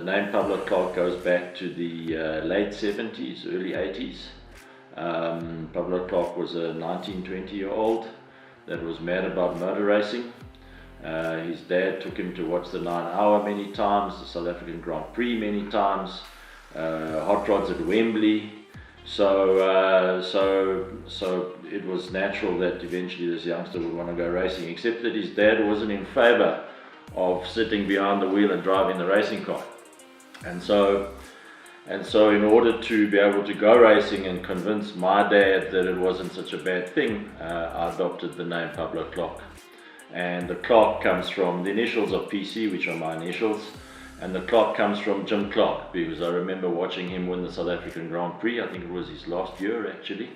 name Pablo Clark goes back to the late 70s, early 80s. Pablo Clark was a 19-20-year-old that was mad about motor racing. His dad took him to watch the 9 Hour many times, the South African Grand Prix many times, hot rods at Wembley. So it was natural that eventually this youngster would want to go racing, except that his dad wasn't in favor of sitting behind the wheel and driving the racing car. And so in order to be able to go racing and convince my dad that it wasn't such a bad thing, I adopted the name Pablo Clark. And the Clark comes from the initials of PC, which are my initials, and the Clark comes from Jim Clark, because I remember watching him win the South African Grand Prix. I think it was his last year actually.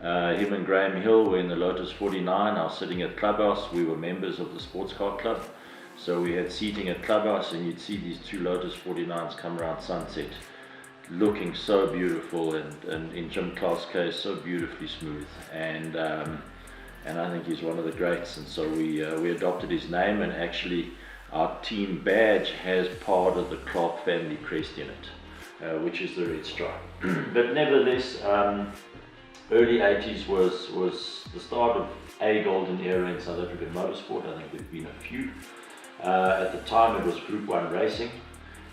Him and Graham Hill were in the Lotus 49. I was sitting at Clubhouse. We were members of the sports car club, so we had seating at Clubhouse, and you'd see these two Lotus 49s come around sunset, looking so beautiful, and in Jim Clark's case, so beautifully smooth. And I think he's one of the greats. And so we adopted his name, and actually our team badge has part of the Clark family crest in it, which is the red stripe. But nevertheless, early 80s was the start of a golden era in South African motorsport. I think there've been a few. At the time it was Group 1 racing,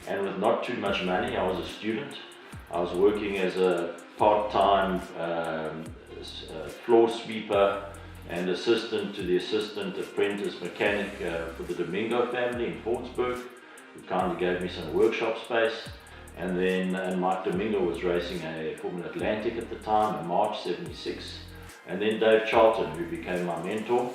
and with not too much money. I was a student. I was working as a part-time floor sweeper and assistant to the assistant apprentice mechanic for the Domingo family in Fordsburg, who kindly gave me some workshop space. And then Mike Domingo was racing a Formula Atlantic at the time, in March 76. And then Dave Charlton, who became my mentor,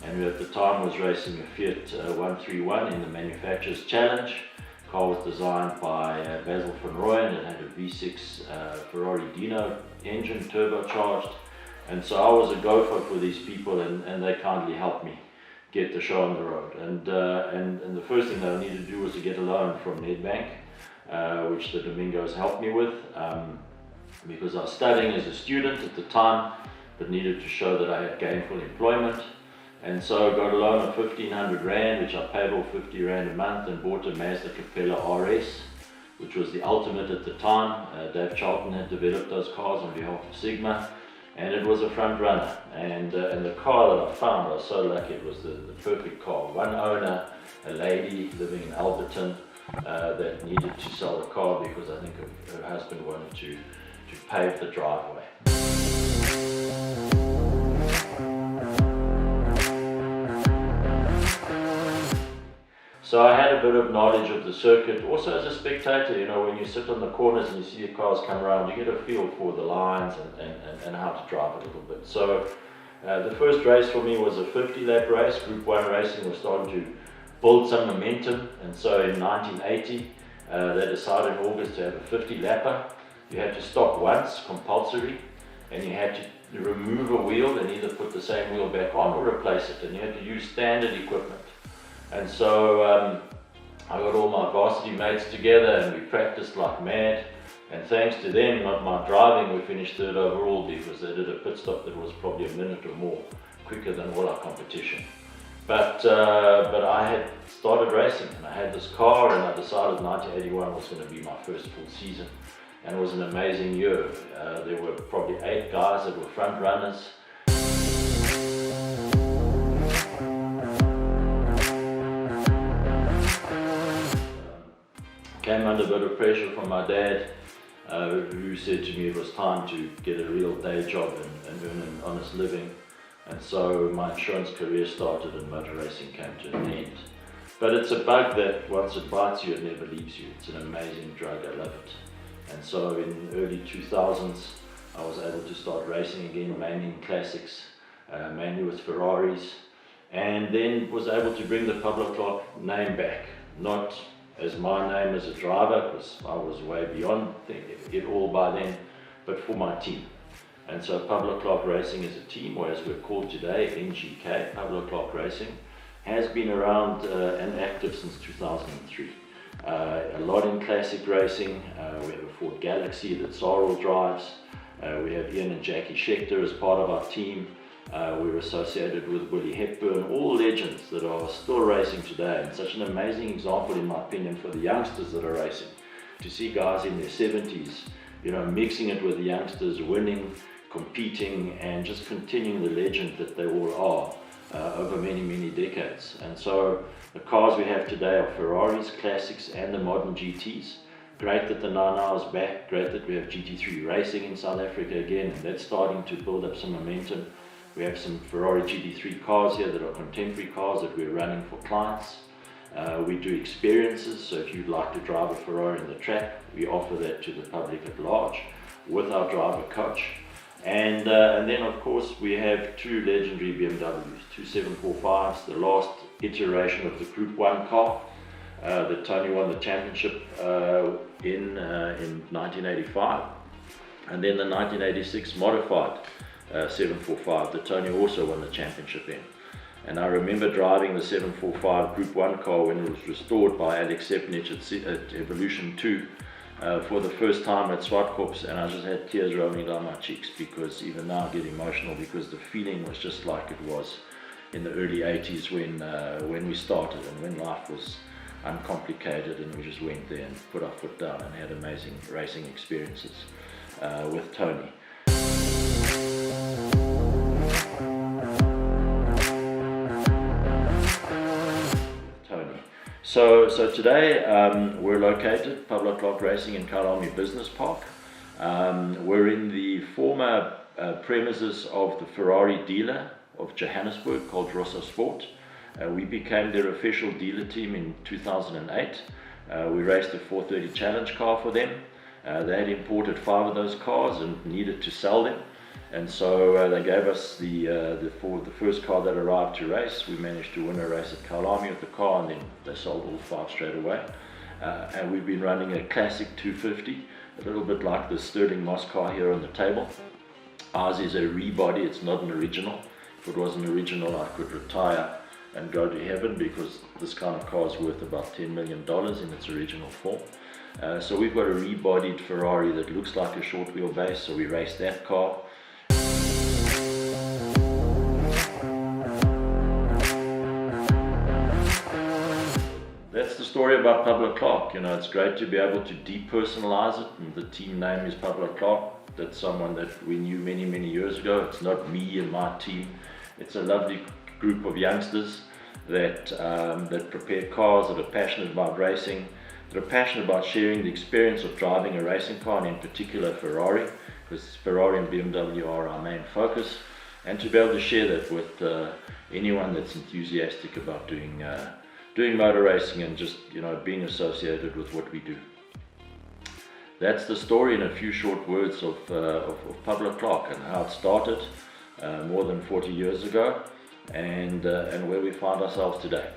and who at the time was racing a Fiat 131 in the Manufacturers Challenge. The car was designed by Basil van Rooyen. It had a V6 Ferrari Dino engine, turbocharged. And so I was a gopher for these people, and they kindly helped me get the show on the road. And the first thing that I needed to do was to get a loan from Nedbank, which the Domingos helped me with, because I was studying as a student at the time, but needed to show that I had gainful employment. And so I got a loan of 1,500 Rand, which I paid off 50 Rand a month, and bought a Mazda Capella RS, which was the ultimate at the time. Dave Charlton had developed those cars on behalf of Sigma, and it was a front runner. And the car that I found, I was so lucky, it was the perfect car. One owner, a lady living in Alberton, that needed to sell the car because I think her husband wanted to pave the driveway. So I had a bit of knowledge of the circuit, also as a spectator. You know, when you sit on the corners and you see the cars come around, you get a feel for the lines and how to drive a little bit. So the first race for me was a 50-lap race. Group 1 racing was starting to build some momentum, and so in 1980 they decided in August to have a 50-lapper. You had to stop once, compulsory, and you had to remove a wheel and either put the same wheel back on or replace it, and you had to use standard equipment. And so I got all my varsity mates together, and we practiced like mad, and thanks to them, not my driving, we finished third overall, because they did a pit stop that was probably a minute or more quicker than all our competition. But I had started racing, and I had this car, and I decided 1981 was going to be my first full season, and it was an amazing year. There were probably 8 guys that were front runners. Came under a bit of pressure from my dad, who said to me it was time to get a real day job and earn an honest living. And so my insurance career started, and motor racing came to an end. But it's a bug that once it bites you, it never leaves you. It's an amazing drug, I love it. And so in early 2000s, I was able to start racing again, mainly in classics, mainly with Ferraris, and then was able to bring the Pablo Clark name back, not as my name as a driver, because I was way beyond it all by then, but for my team. And so Pablo Clark Racing as a team, or as we're called today, NGK, Pablo Clark Racing, has been around and active since 2003. A lot in classic racing. We have a Ford Galaxy that Sarel drives. We have Ian and Jackie Schechter as part of our team. We're associated with Willie Hepburn, all legends that are still racing today, and such an amazing example, in my opinion, for the youngsters that are racing. to see guys in their 70s, you know, mixing it with the youngsters, winning, competing, and just continuing the legend that they all are over many, many decades. And so the cars we have today are Ferraris, classics, and the modern GTs. Great that the 9 is back, great that we have GT3 racing in South Africa again, and that's starting to build up some momentum. We have some Ferrari GT3 cars here that are contemporary cars that we're running for clients. We do experiences, so if you'd like to drive a Ferrari in the track, we offer that to the public at large with our driver coach. And then of course we have two legendary BMWs, two 745s, the last iteration of the Group 1 car that Tony won the championship in 1985, and then the 1986 modified 745 that Tony also won the championship in. And I remember driving the 745 Group 1 car when it was restored by Alex Sepnich at Evolution 2 for the first time at Zwartkops, and I just had tears rolling down my cheeks, because even now I get emotional, because the feeling was just like it was in the early 80s when we started and when life was uncomplicated, and we just went there and put our foot down and had amazing racing experiences with Tony. So today we're located, Pablo Clark Racing in Kyalami Business Park. We're in the former premises of the Ferrari dealer of Johannesburg called Rosso Sport. We became their official dealer team in 2008. We raced a 430 Challenge car for them. They had imported 5 of those cars and needed to sell them. And so they gave us the first car that arrived to race. We managed to win a race at Kyalami with the car, and then they sold all 5 straight away. And we've been running a classic 250, a little bit like the Sterling Moss car here on the table. Ours is a rebody, it's not an original. If it was an original, I could retire and go to heaven, because this kind of car is worth about $10 million in its original form. So we've got a rebodied Ferrari that looks like a short wheelbase, so we race that car. That's the story about Pablo Clark. You know, it's great to be able to depersonalize it, and the team name is Pablo Clark. That's someone that we knew many, many years ago. It's not me and my team. It's a lovely group of youngsters that prepare cars, that are passionate about racing, that are passionate about sharing the experience of driving a racing car, and in particular Ferrari, because Ferrari and BMW are our main focus, and to be able to share that with anyone that's enthusiastic about doing motor racing and just, you know, being associated with what we do. That's the story in a few short words of Pablo Clark and how it started more than 40 years ago, and where we find ourselves today.